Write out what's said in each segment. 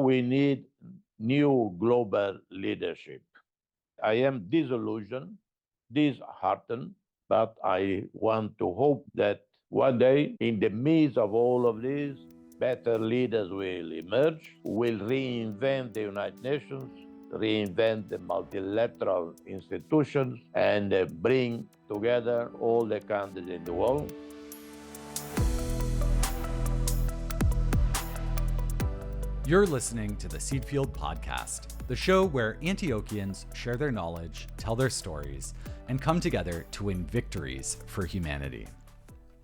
we need new global leadership. I am disillusioned, disheartened, but I want to hope that one day, in the midst of all of this, better leaders will emerge, will reinvent the United Nations, reinvent the multilateral institutions, and bring together all the countries in the world. You're listening to the Seedfield Podcast, the show where Antiochians share their knowledge, tell their stories, and come together to win victories for humanity.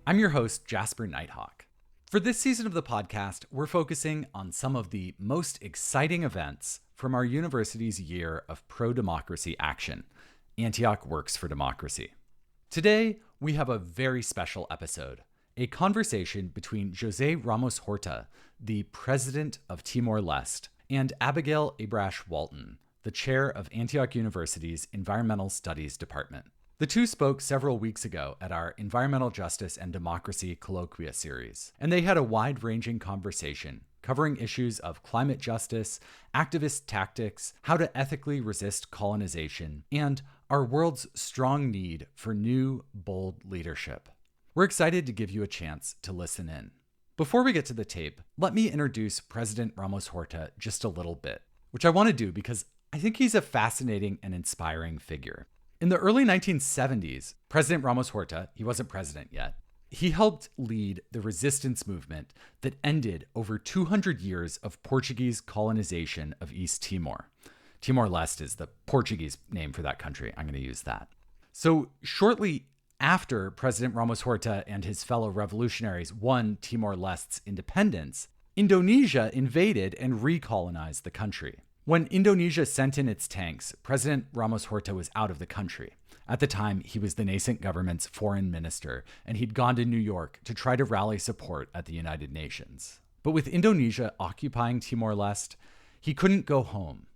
I'm your host, Jasper Nighthawk. For this season of the podcast, we're focusing on some of the most exciting events from our university's year of pro-democracy action, Antioch Works for Democracy. Today, we have a very special episode, a conversation between José Ramos-Horta, the president of Timor-Leste, and Abigail Abrash Walton, the chair of Antioch University's Environmental Studies Department. The two spoke several weeks ago at our Environmental Justice and Democracy Colloquia series, and they had a wide-ranging conversation covering issues of climate justice, activist tactics, how to ethically resist colonization, and our world's strong need for new, bold leadership. We're excited to give you a chance to listen in. Before we get to the tape, let me introduce President Ramos-Horta just a little bit, which I want to do because I think he's a fascinating and inspiring figure. In the early 1970s, President Ramos-Horta, he wasn't president yet, he helped lead the resistance movement that ended over 200 years of Portuguese colonization of East Timor. Timor-Leste is the Portuguese name for that country. I'm going to use that. So shortly after President Ramos-Horta and his fellow revolutionaries won Timor-Leste's independence, Indonesia invaded and recolonized the country. When Indonesia sent in its tanks, President Ramos-Horta was out of the country. At the time, he was the nascent government's foreign minister, and he'd gone to New York to try to rally support at the United Nations. But with Indonesia occupying Timor-Leste, he couldn't go home.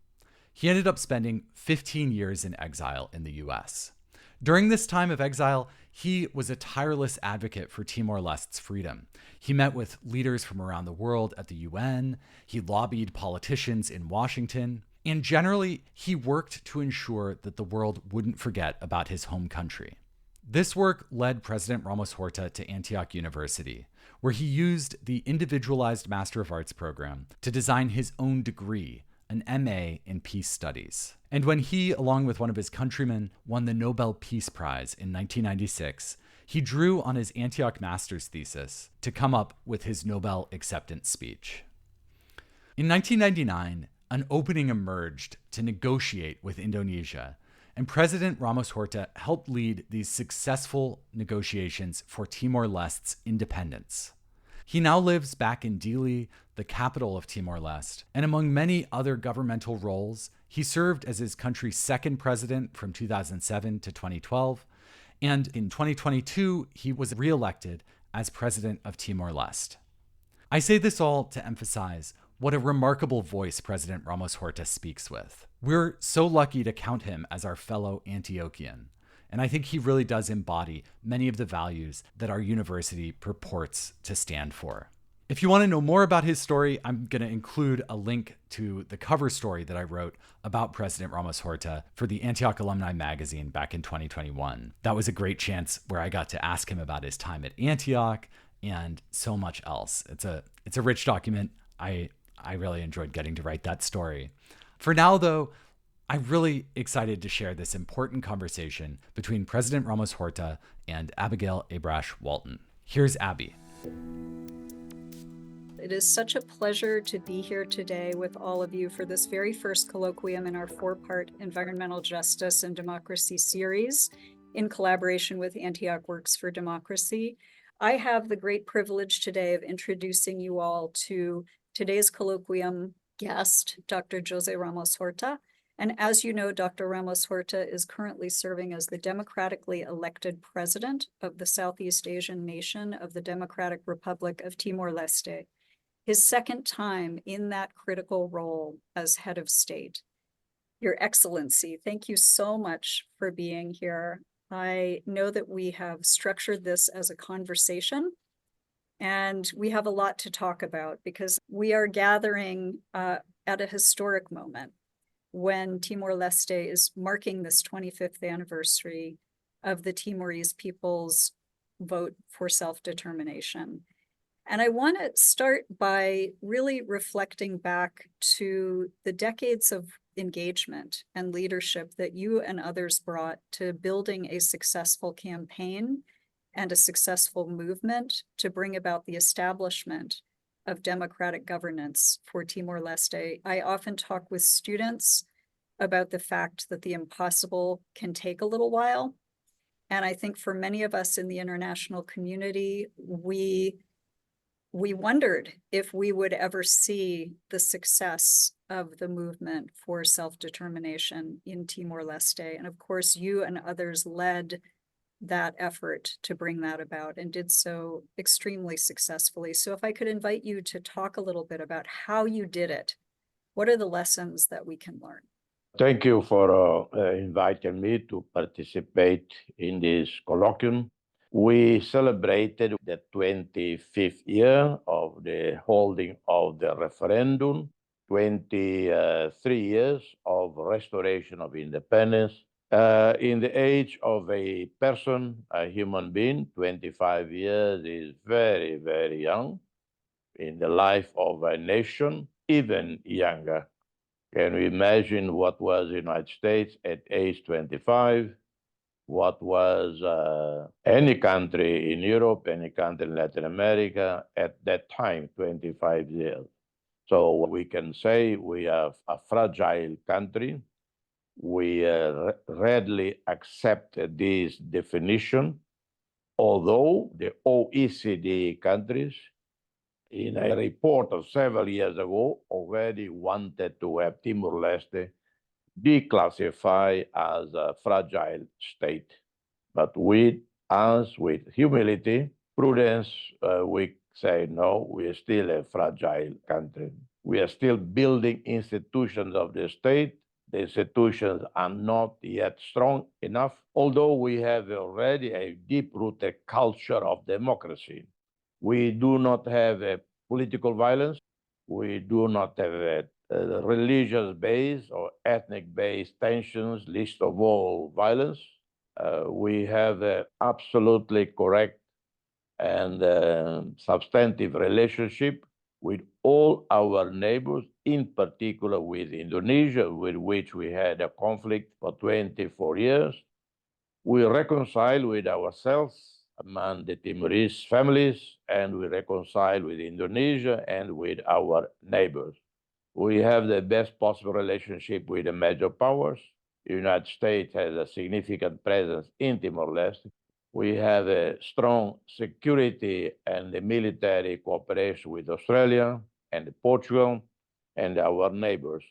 He ended up spending 15 years in exile in the US. During this time of exile, he was a tireless advocate for Timor-Leste's freedom. He met with leaders from around the world at the UN, he lobbied politicians in Washington, and generally, he worked to ensure that the world wouldn't forget about his home country. This work led President Ramos-Horta to Antioch University, where he used the Individualized Master of Arts program to design his own degree, an MA in Peace Studies. And when he, along with one of his countrymen, won the Nobel Peace Prize in 1996, he drew on his Antioch master's thesis to come up with his Nobel acceptance speech. In 1999, an opening emerged to negotiate with Indonesia, and President Ramos-Horta helped lead these successful negotiations for Timor-Leste's independence. He now lives back in Dili, the capital of Timor-Leste, and among many other governmental roles, he served as his country's second president from 2007 to 2012, and in 2022, he was reelected as president of Timor-Leste. I say this all to emphasize what a remarkable voice President Ramos-Horta speaks with. We're so lucky to count him as our fellow Antiochian. And I think he really does embody many of the values that our university purports to stand for. If you want to know more about his story, I'm going to include a link to the cover story that I wrote about President Ramos-Horta for the Antioch Alumni magazine back in 2021. That was a great chance where I got to ask him about his time at Antioch and so much else. It's a rich document. I really enjoyed getting to write that story. For now, though, I'm really excited to share this important conversation between President Ramos-Horta and Abigail Abrash Walton. Here's Abby. It is such a pleasure to be here today with all of you for this very first colloquium in our four-part Environmental Justice and Democracy series in collaboration with Antioch Works for Democracy. I have the great privilege today of introducing you all to today's colloquium guest, Dr. José Ramos-Horta. And as you know, Dr. Ramos-Horta is currently serving as the democratically elected president of the Southeast Asian nation of the Democratic Republic of Timor-Leste, his second time in that critical role as head of state. Your Excellency, thank you so much for being here. I know that we have structured this as a conversation, and we have a lot to talk about because we are gathering at a historic moment when Timor-Leste is marking this 25th anniversary of the Timorese people's vote for self-determination. And I want to start by really reflecting back to the decades of engagement and leadership that you and others brought to building a successful campaign and a successful movement to bring about the establishment of democratic governance for Timor-Leste. I often talk with students about the fact that the impossible can take a little while. And I think for many of us in the international community, we wondered if we would ever see the success of the movement for self-determination in Timor-Leste. And of course, you and others led that effort to bring that about and did so extremely successfully. So if I could invite you to talk a little bit about how you did it, what are the lessons that we can learn? Thank you for inviting me to participate in this colloquium. We celebrated the 25th year of the holding of the referendum, 23 years of restoration of independence. In the age of a person, a human being, 25 years is very, very young. In the life of a nation, even younger. Can we imagine what was the United States at age 25? What was any country in Europe, any country in Latin America at that time, 25 years? So we can say we have a fragile country. We readily accept this definition, although the OECD countries, in a report of several years ago, already wanted to have Timor-Leste declassified as a fragile state. But with us, with humility, prudence, we say, no, we are still a fragile country. We are still building institutions of the state. The institutions are not yet strong enough, although we have already a deep-rooted culture of democracy. We do not have a political violence. We do not have a religious-based or ethnic-based tensions, least of all violence. We have an absolutely correct and substantive relationship with all our neighbors, in particular with Indonesia, with which we had a conflict for 24 years. We reconcile with ourselves among the Timorese families, and we reconcile with Indonesia and with our neighbors. We have the best possible relationship with the major powers. The United States has a significant presence in Timor-Leste. We have a strong security and military cooperation with Australia and Portugal and our neighbors.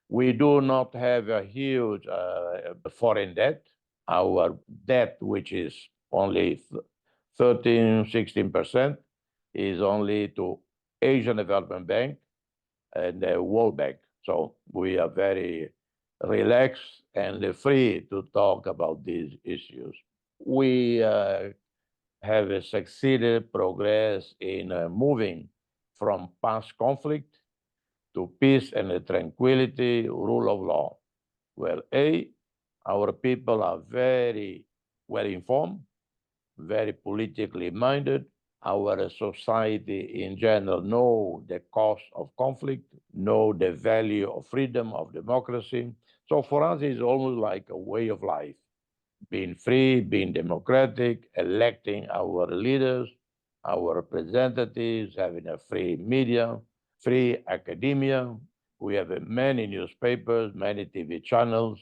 We do not have a huge foreign debt. Our debt, which is only 13, 16%, is only to Asian Development Bank and the World Bank. So we are very relaxed and free to talk about these issues. We have succeeded progress in moving from past conflict to peace and tranquility, rule of law. Well, our people are very well informed, very politically minded. Our society in general know the cost of conflict, know the value of freedom, of democracy. So for us, it's almost like a way of life, being free, being democratic, electing our leaders, our representatives, having a free media, free academia. We have many newspapers, many TV channels.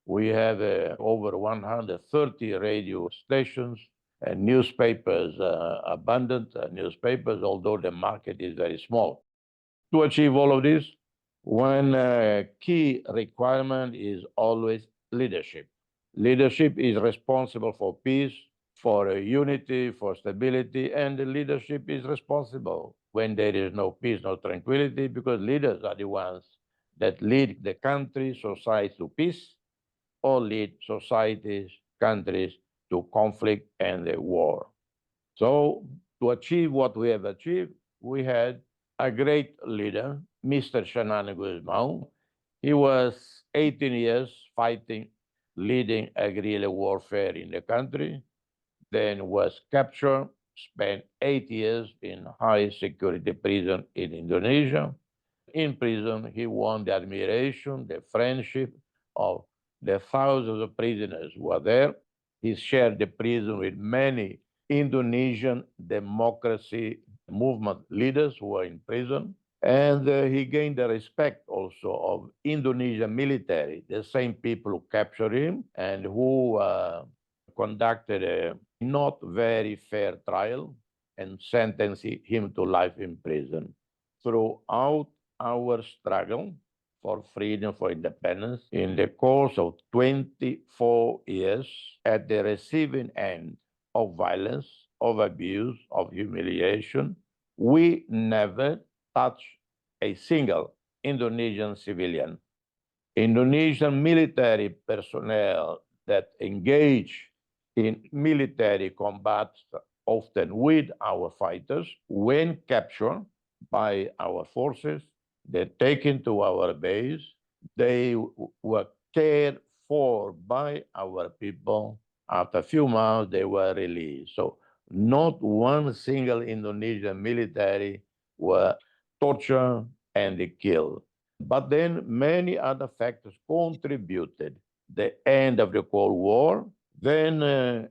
We have over 130 radio stations and newspapers, abundant newspapers, although the market is very small. To achieve all of this, one key requirement is always leadership. Leadership is responsible for peace, for unity, for stability, and the leadership is responsible when there is no peace, no tranquility, because leaders are the ones that lead the country, society to peace, or lead societies, countries to conflict and war. So to achieve what we have achieved, we had a great leader, Mr. Shanana Guzman. He was 18 years fighting, leading a guerrilla warfare in the country, then was captured, spent 8 years in high security prison in Indonesia. In prison, he won the admiration, the friendship of the thousands of prisoners who were there. He shared the prison with many Indonesian democracy movement leaders who were in prison. And he gained the respect also of Indonesian military, the same people who captured him and who conducted a not very fair trial and sentenced him to life in prison. Throughout our struggle for freedom, for independence, in the course of 24 years, at the receiving end of violence, of abuse, of humiliation, we never touched a single Indonesian civilian. Indonesian military personnel that engage in military combat, often with our fighters, when captured by our forces, they're taken to our base, they were cared for by our people. After a few months, they were released. So not one single Indonesian military were tortured and killed. But then many other factors contributed. The end of the Cold War, then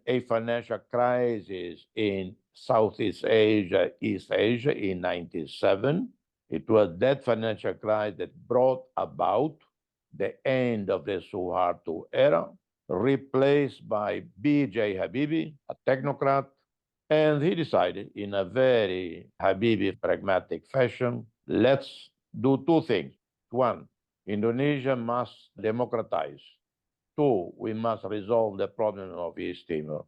a financial crisis in Southeast Asia, East Asia in 97. It was that financial crisis that brought about the end of the Suharto era, replaced by B.J. Habibie, a technocrat, and he decided in a very Habibi pragmatic fashion, let's do two things. One, Indonesia must democratize. Two, we must resolve the problem of East Timor.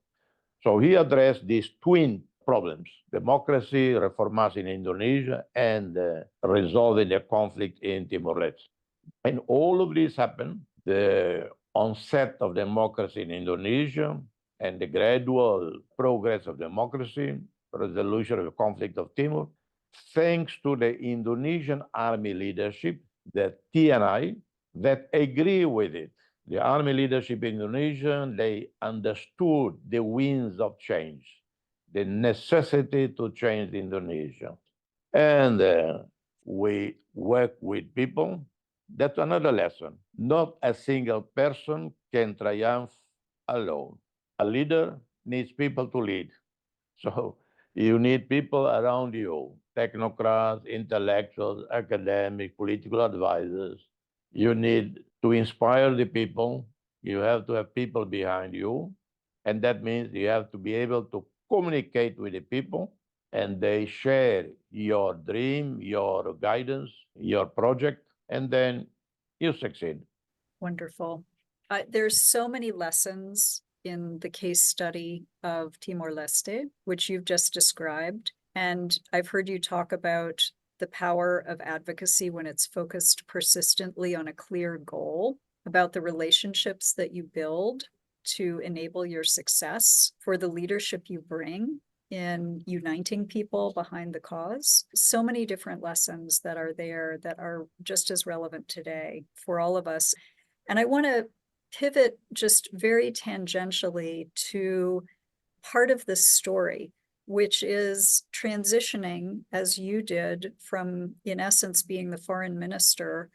So he addressed these twin problems, democracy, reformas in Indonesia, and resolving the conflict in Timor-Leste. And all of this happened, the onset of democracy in Indonesia and the gradual progress of democracy, resolution of the conflict of Timor, thanks to the Indonesian army leadership, the TNI, that agree with it. The army leadership in Indonesia, they understood the winds of change, the necessity to change Indonesia. And we work with people. That's another lesson. Not a single person can triumph alone. A leader needs people to lead. So you need people around you, technocrats, intellectuals, academic, political advisors. You need to inspire the people. You have to have people behind you. And that means you have to be able to communicate with the people and they share your dream, your guidance, your project, and then you succeed. Wonderful. There's so many lessons in the case study of Timor-Leste, which you've just described. And I've heard you talk about the power of advocacy when it's focused persistently on a clear goal, about the relationships that you build to enable your success, for the leadership you bring in uniting people behind the cause. So many different lessons that are there that are just as relevant today for all of us. And I want to pivot just very tangentially to part of this story, which is transitioning, as you did, from, in essence, being the foreign minister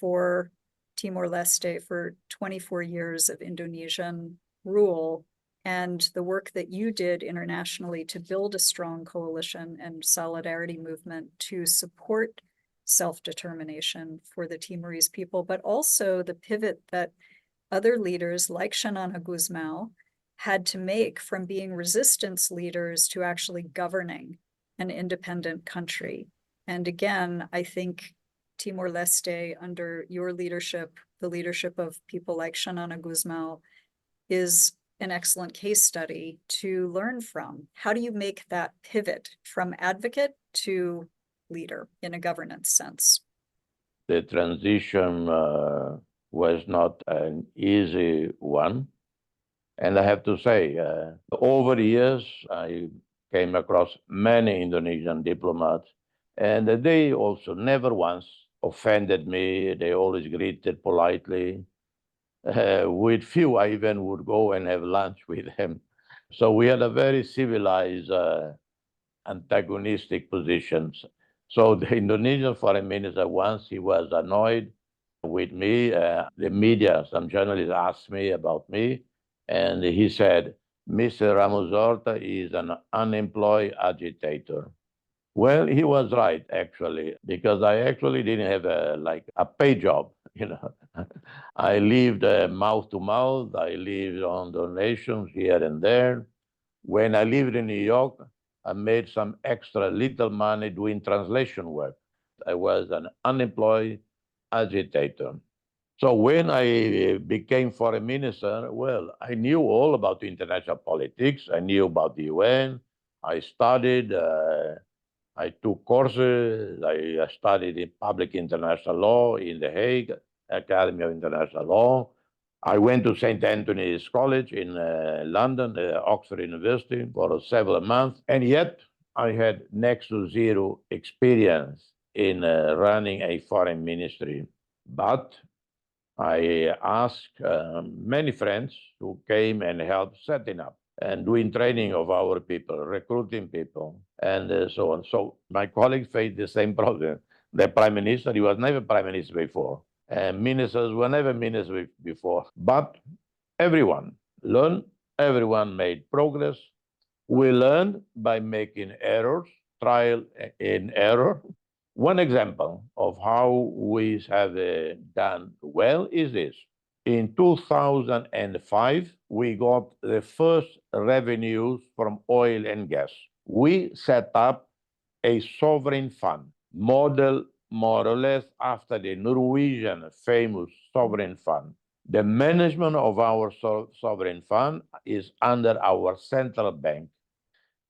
for Timor-Leste for 24 years of Indonesian rule, and the work that you did internationally to build a strong coalition and solidarity movement to support self-determination for the Timorese people, but also the pivot that other leaders like Xanana Gusmão had to make from being resistance leaders to actually governing an independent country. And again, I think Timor-Leste, under your leadership, the leadership of people like Xanana Gusmão, is an excellent case study to learn from. How do you make that pivot from advocate to leader in a governance sense? The transition was not an easy one. And I have to say, over the years, I came across many Indonesian diplomats, and they also never once offended me. They always greeted politly. With few, I even would go and have lunch with them. So we had a very civilized, antagonistic positions. So the Indonesian foreign minister, once he was annoyed with me, the media, some journalists asked me about me, and he said, Mr. Ramos-Horta is an unemployed agitator. Well, he was right, actually, because I actually didn't have a pay job, you know. I lived mouth to mouth. I lived on donations here and there. When I lived in New York, I made some extra little money doing translation work. I was an unemployed agitator. So when I became foreign minister, well, I knew all about international politics. I knew about the UN. I studied. I took courses. I studied in public international law in The Hague, Academy of International Law. I went to St. Anthony's College in London, Oxford University, for several months. And yet I had next to zero experience in running a foreign ministry. But I asked many friends who came and helped setting up and doing training of our people, recruiting people, and so on. So my colleagues faced the same problem. The prime minister, he was never prime minister before, and ministers were never ministers before. But everyone learned, everyone made progress. We learned by making errors, trial and error. One example of how we have done well is this. In 2005, we got the first revenues from oil and gas. We set up a sovereign fund, model more or less after the Norwegian famous sovereign fund. The management of our sovereign fund is under our central bank.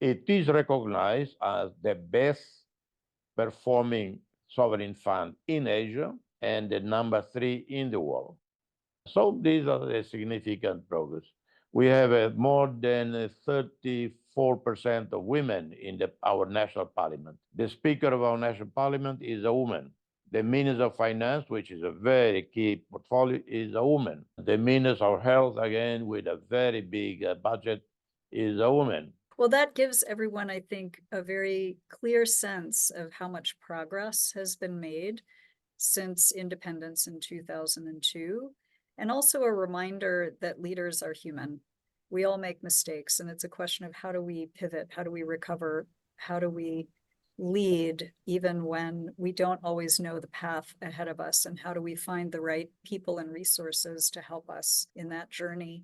It is recognized as the best performing sovereign fund in Asia and the number 3 in the world. So these are the significant progress. We have more than 34% of women in our national parliament. The speaker of our national parliament is a woman. The Minister of Finance, which is a very key portfolio, is a woman. The Minister of Health, again, with a very big budget, is a woman. Well, that gives everyone, I think, a very clear sense of how much progress has been made since independence in 2002, and also a reminder that leaders are human. We all make mistakes, and it's a question of how do we pivot, how do we recover, how do we lead even when we don't always know the path ahead of us, and how do we find the right people and resources to help us in that journey.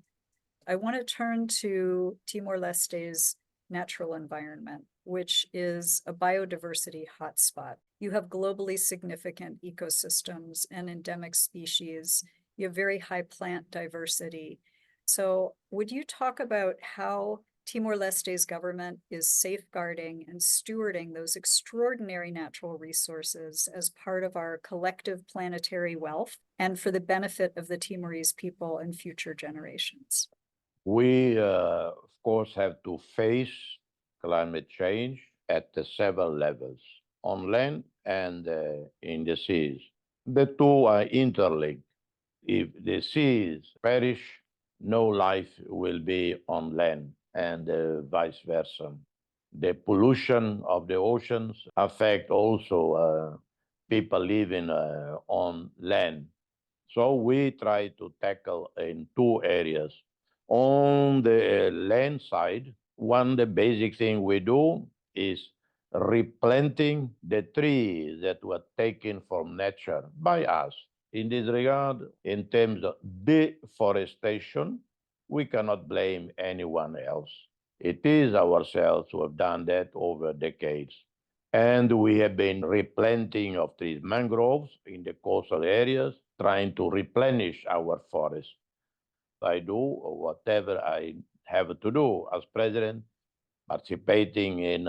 I want to turn to Timor-Leste's natural environment, which is a biodiversity hotspot. You have globally significant ecosystems and endemic species. You have very high plant diversity. So would you talk about how Timor-Leste's government is safeguarding and stewarding those extraordinary natural resources as part of our collective planetary wealth and for the benefit of the Timorese people and future generations? We, of course, have to face climate change at the several levels, on land and in the seas. The two are interlinked. If the seas perish, no life will be on land, and vice versa. The pollution of the oceans affect also people living on land. So we try to tackle in two areas. On the land side, the basic thing we do is replanting the trees that were taken from nature by us. In this regard, in terms of deforestation, we cannot blame anyone else. It is ourselves who have done that over decades. And we have been replanting of these mangroves in the coastal areas, trying to replenish our forests. I do whatever I have to do as president, participating in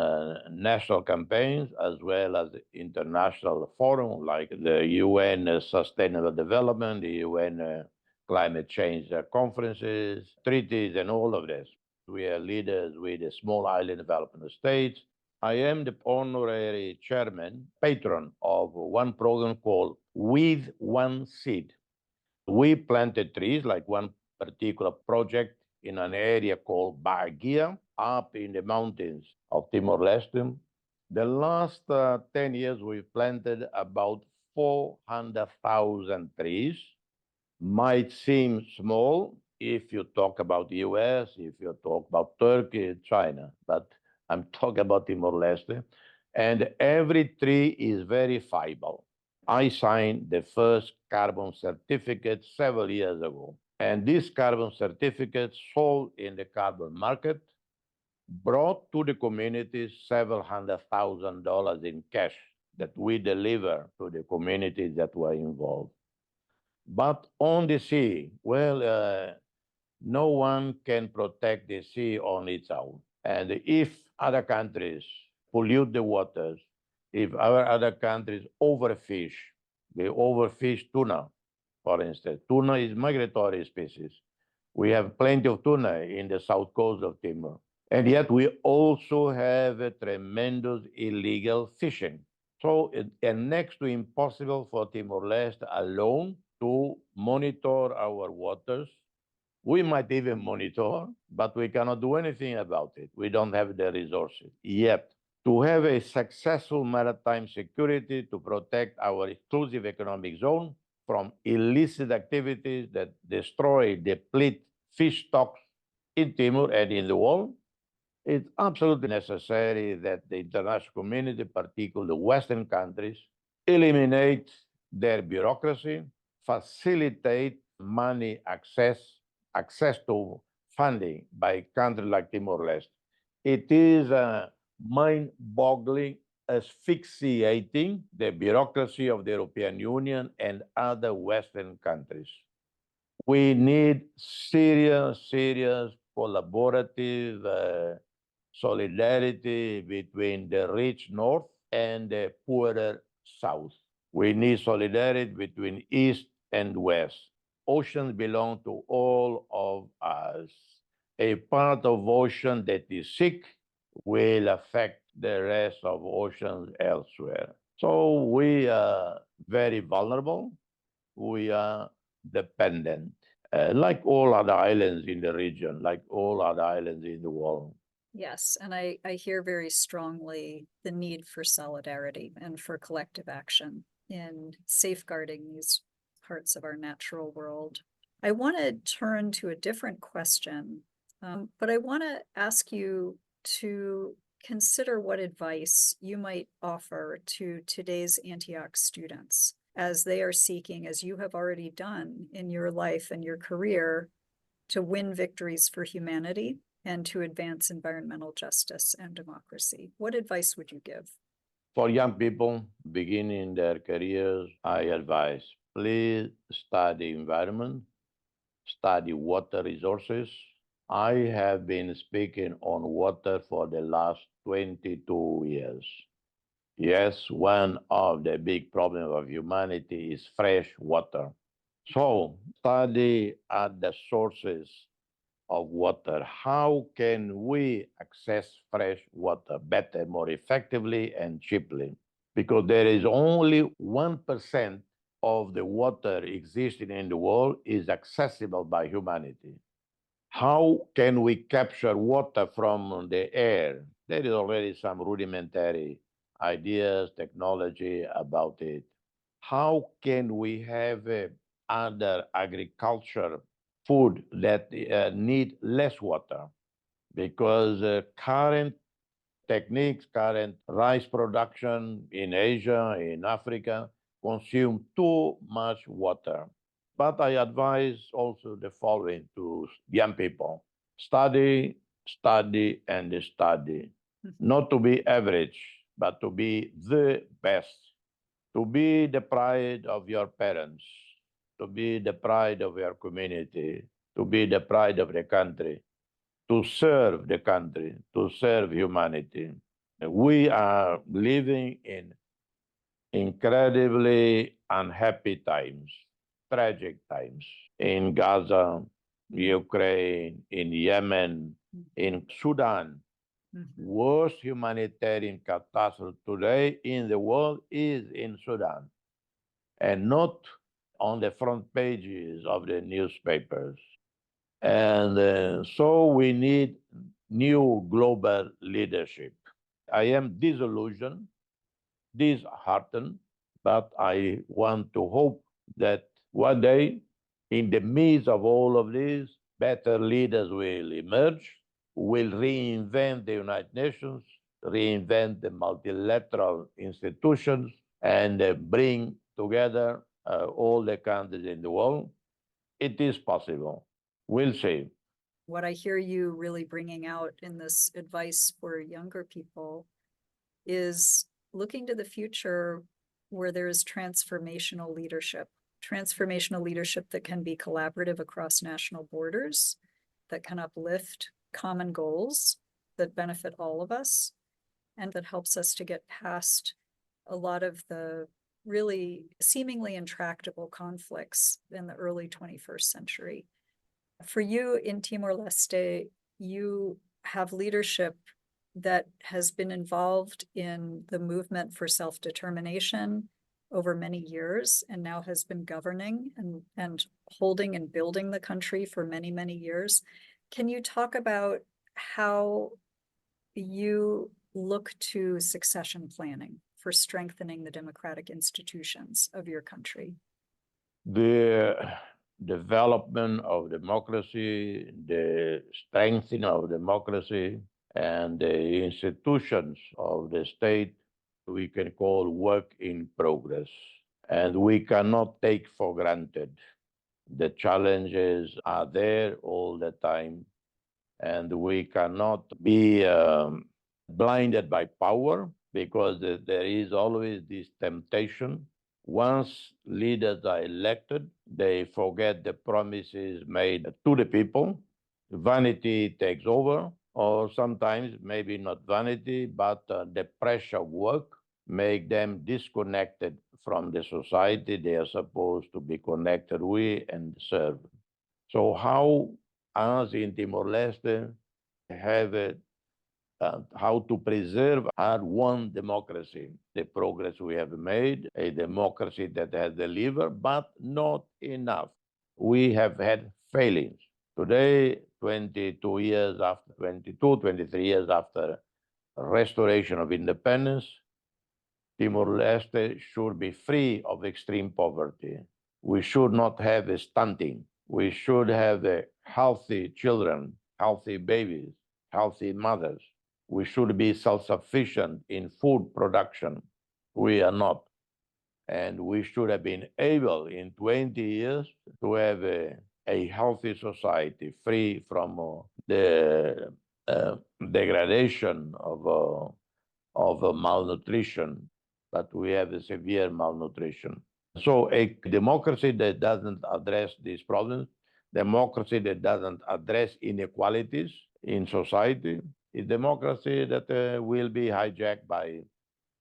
national campaigns as well as international forums like the UN Sustainable Development, the UN Climate Change conferences, treaties, and all of this. We are leaders with the small island development states, I am the honorary chairman, patron of one program called With One Seed. We planted trees, like one particular project in an area called Baguia, up in the mountains of Timor-Leste. The last 10 years, we've planted about 400,000 trees. Might seem small if you talk about the US, if you talk about Turkey, China, but I'm talking about Timor-Leste. And every tree is verifiable. I signed the first carbon certificate several years ago. And this carbon certificate sold in the carbon market brought to the communities several $100,000 in cash that we deliver to the communities that were involved. But on the sea, well, no one can protect the sea on its own. And if other countries pollute the waters, if our other countries overfish, they overfish tuna, for instance. Tuna is migratory species. We have plenty of tuna in the south coast of Timor. And yet we also have a tremendous illegal fishing. So it's next to impossible for Timor-Leste alone to monitor our waters. We might even monitor, but we cannot do anything about it. We don't have the resources yet. To have a successful maritime security to protect our exclusive economic zone from illicit activities that destroy, deplete fish stocks in Timor and in the world, it's absolutely necessary that the international community, particularly the Western countries, eliminate their bureaucracy, facilitate money access to funding by countries like Timor-Leste. It is mind-boggling, asphyxiating the bureaucracy of the European Union and other Western countries. We need serious collaborative solidarity between the rich North and the poorer South. We need solidarity between East and West. Oceans belong to all of us. A part of ocean that is sick will affect the rest of oceans elsewhere. So we are very vulnerable. We are dependent, like all other islands in the region, like all other islands in the world. Yes, and I hear very strongly the need for solidarity and for collective action in safeguarding these parts of our natural world. I want to turn to a different question, but I want to ask you to consider what advice you might offer to today's Antioch students as they are seeking, as you have already done in your life and your career, to win victories for humanity and to advance environmental justice and democracy. What advice would you give? For young people beginning their careers, I advise, please study environment, study water resources. I have been speaking on water for the last 22 years. Yes, one of the big problems of humanity is fresh water. So study at the sources of water. How can we access fresh water better, more effectively, and cheaply? Because there is only 1% of the water existing in the world is accessible by humanity. How can we capture water from the air? There is already some rudimentary ideas, technology about it. How can we have other agriculture food that need less water? Because current techniques, current rice production in Asia, in Africa, consume too much water. But I advise also the following to young people: study, study, and study. Not to be average, but to be the best, to be the pride of your parents, to be the pride of your community, to be the pride of the country, to serve the country, to serve humanity. We are living in incredibly unhappy times, tragic times in Gaza, Ukraine, in Yemen, in Sudan. Worst humanitarian catastrophe today in the world is in Sudan, and not on the front pages of the newspapers. And so we need new global leadership. I am disillusioned, disheartened, but I want to hope that one day, in the midst of all of this, better leaders will emerge, will reinvent the United Nations, reinvent the multilateral institutions, and bring together all the countries in the world. It is possible. We'll see. What I hear you really bringing out in this advice for younger people is looking to the future where there is transformational leadership that can be collaborative across national borders, that can uplift common goals that benefit all of us, and that helps us to get past a lot of the really seemingly intractable conflicts in the early 21st century. For you in Timor-Leste, you have leadership that has been involved in the movement for self-determination over many years and now has been governing and holding and building the country for many, many years. Can you talk about how you look to succession planning for strengthening the democratic institutions of your country? The development of democracy, the strengthening of democracy, and the institutions of the state we can call work in progress. And we cannot take for granted. The challenges are there all the time, and we cannot be blinded by power because there is always this temptation. Once leaders are elected, they forget the promises made to the people. Vanity takes over, or sometimes maybe not vanity, but the pressure of work make them disconnected from the society they are supposed to be connected with and serve. So how us in Timor-Leste have how to preserve hard-won democracy, the progress we have made, a democracy that has delivered, but not enough. We have had failings. Today, 22 years after, 22, 23 years after restoration of independence, Timor-Leste should be free of extreme poverty. We should not have a stunting. We should have healthy children, healthy babies, healthy mothers. We should be self-sufficient in food production. We are not. And we should have been able in 20 years to have a healthy society free from the degradation of malnutrition, but we have a severe malnutrition. So a democracy that doesn't address these problems, democracy that doesn't address inequalities in society, is democracy that will be hijacked by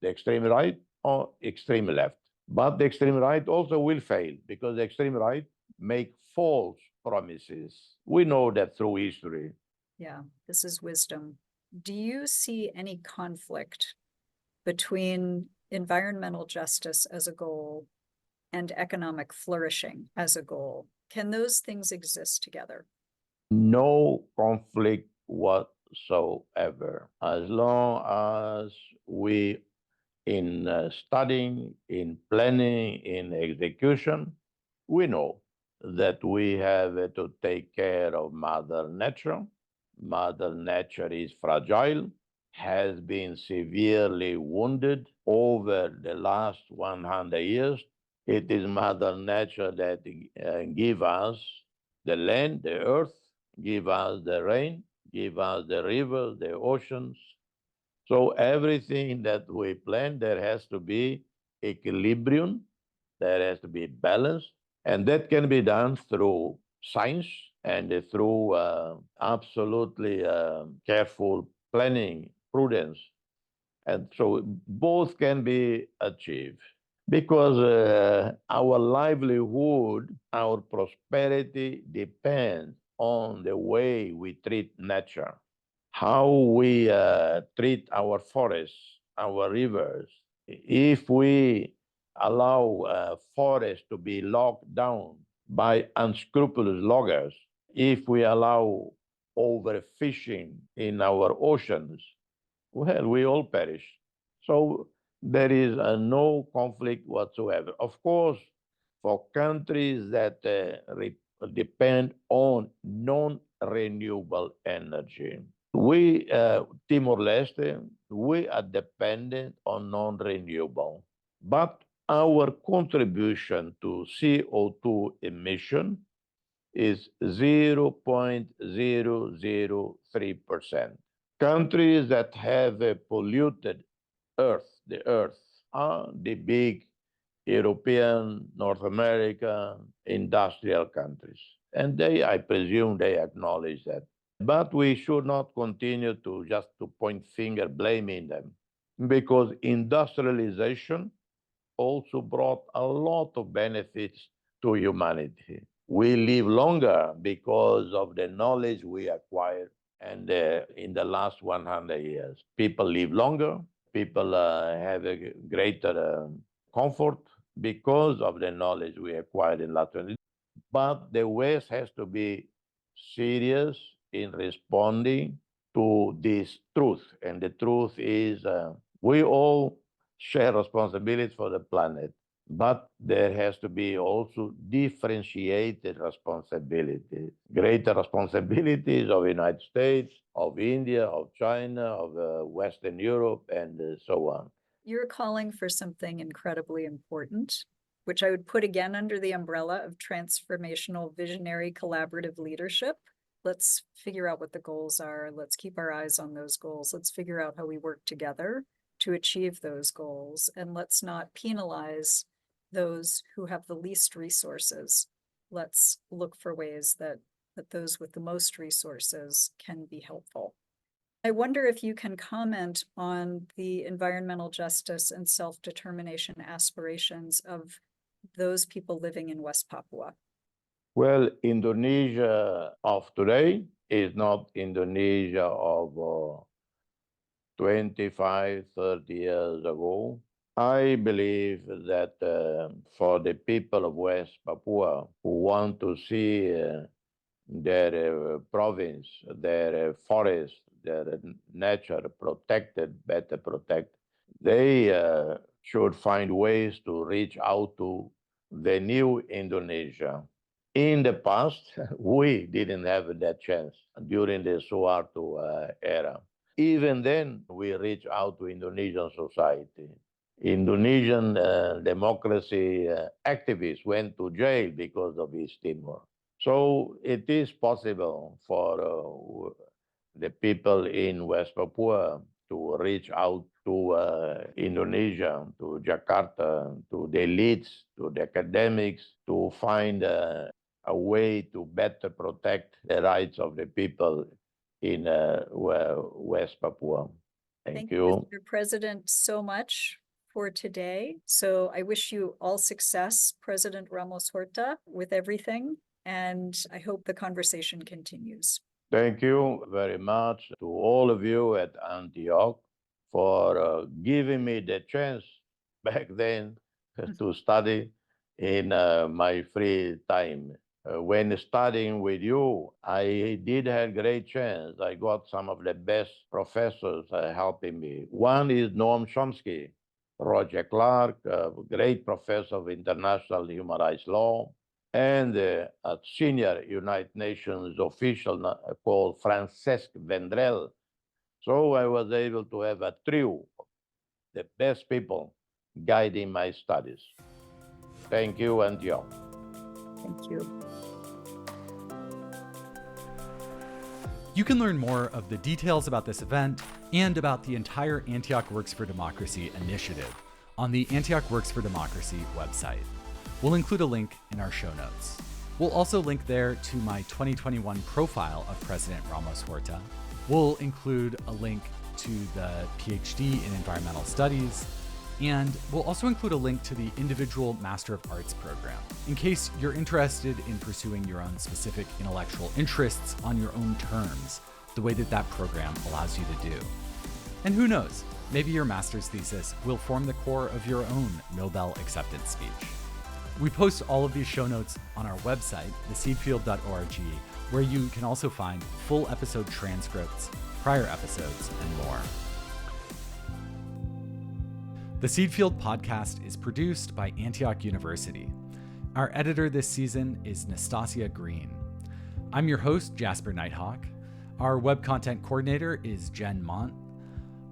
the extreme right or extreme left. But the extreme right also will fail because the extreme right make false promises. We know that through history. Yeah, this is wisdom. Do you see any conflict between environmental justice as a goal and economic flourishing as a goal? Can those things exist together? No conflict whatsoever. As long as we, in studying, in planning, in execution, we know that we have to take care of Mother Nature. Mother Nature is fragile, has been severely wounded over the last 100 years. It is Mother Nature that give us the land, the earth, give us the rain, give us the rivers, the oceans. So everything that we plan, there has to be equilibrium, there has to be balance, and that can be done through science and through absolutely careful planning, prudence. And so both can be achieved because our livelihood, our prosperity depends on the way we treat nature, how we treat our forests, our rivers. If we allow forests to be locked down by unscrupulous loggers, if we allow overfishing in our oceans, well, we all perish. So there is no conflict whatsoever. Of course, for countries that depend on non-renewable energy, we, Timor-Leste, we are dependent on non-renewable, but our contribution to CO2 emission is 0.003%. Countries that have a polluted the earth, are the big European, North American industrial countries. And they, I presume, they acknowledge that. But we should not continue to just to point finger blaming them, because industrialization also brought a lot of benefits to humanity. We live longer because of the knowledge we acquired. And in the last 100 years, people live longer, people have a greater comfort because of the knowledge we acquired in the last 20 years. But the West has to be serious in responding to this truth. And the truth is we all share responsibility for the planet, but there has to be also differentiated responsibility, greater responsibilities of the United States, of India, of China, of Western Europe, and so on. You're calling for something incredibly important, which I would put again under the umbrella of transformational, visionary, collaborative leadership. Let's figure out what the goals are. Let's keep our eyes on those goals. Let's figure out how we work together to achieve those goals. And let's not penalize those who have the least resources. Let's look for ways that those with the most resources can be helpful. I wonder if you can comment on the environmental justice and self-determination aspirations of those people living in West Papua. Well, Indonesia of today is not Indonesia of 25, 30 years ago. I believe that for the people of West Papua who want to see their province, their forest, their nature protected, better protected, they should find ways to reach out to the new Indonesia. In the past, we didn't have that chance during the Suharto era. Even then, we reached out to Indonesian society. Indonesian democracy activists went to jail because of East Timor. So it is possible for the people in West Papua to reach out to Indonesia, to Jakarta, to the elites, to the academics, to find a way to better protect the rights of the people in West Papua. Thank you. Mr. President, so much for today. So I wish you all success, President Ramos-Horta, with everything. And I hope the conversation continues. Thank you very much to all of you at Antioch for giving me the chance back then to study in my free time. When studying with you, I did have great chance. I got some of the best professors helping me. One is Noam Chomsky, Roger Clark, a great professor of international human rights law, and a senior United Nations official called Francesc Vendrell. So I was able to have a trio of the best people guiding my studies. Thank you, Antioch. Thank you. You can learn more of the details about this event and about the entire Antioch Works for Democracy initiative on the Antioch Works for Democracy website. We'll include a link in our show notes. We'll also link there to my 2021 profile of President Ramos-Horta. We'll include a link to the PhD in Environmental Studies, and we'll also include a link to the individual Master of Arts program, in case you're interested in pursuing your own specific intellectual interests on your own terms the way that that program allows you to do. And who knows, maybe your master's thesis will form the core of your own Nobel acceptance speech. We post all of these show notes on our website, theseedfield.org, where you can also find full episode transcripts, prior episodes, and more. The Seedfield podcast is produced by Antioch University. Our editor this season is Nastasia Green. I'm your host, Jasper Nighthawk. Our web content coordinator is Jen Mont.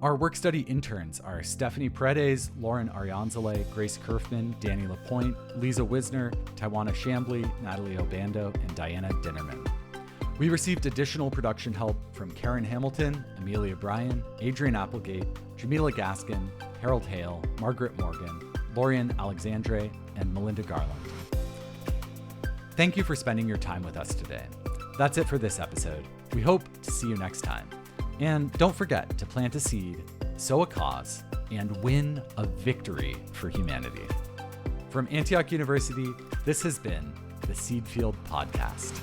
Our work study interns are Stephanie Paredes, Lauren Arianzale, Grace Kerfman, Danny Lapointe, Lisa Wisner, Taiwana Shambly, Natalie Obando, and Diana Dinnerman. We received additional production help from Karen Hamilton, Amelia Bryan, Adrian Applegate, Jamila Gaskin, Harold Hale, Margaret Morgan, Lorian Alexandre, and Melinda Garland. Thank you for spending your time with us today. That's it for this episode. We hope to see you next time. And don't forget to plant a seed, sow a cause, and win a victory for humanity. From Antioch University, this has been the Seedfield Podcast.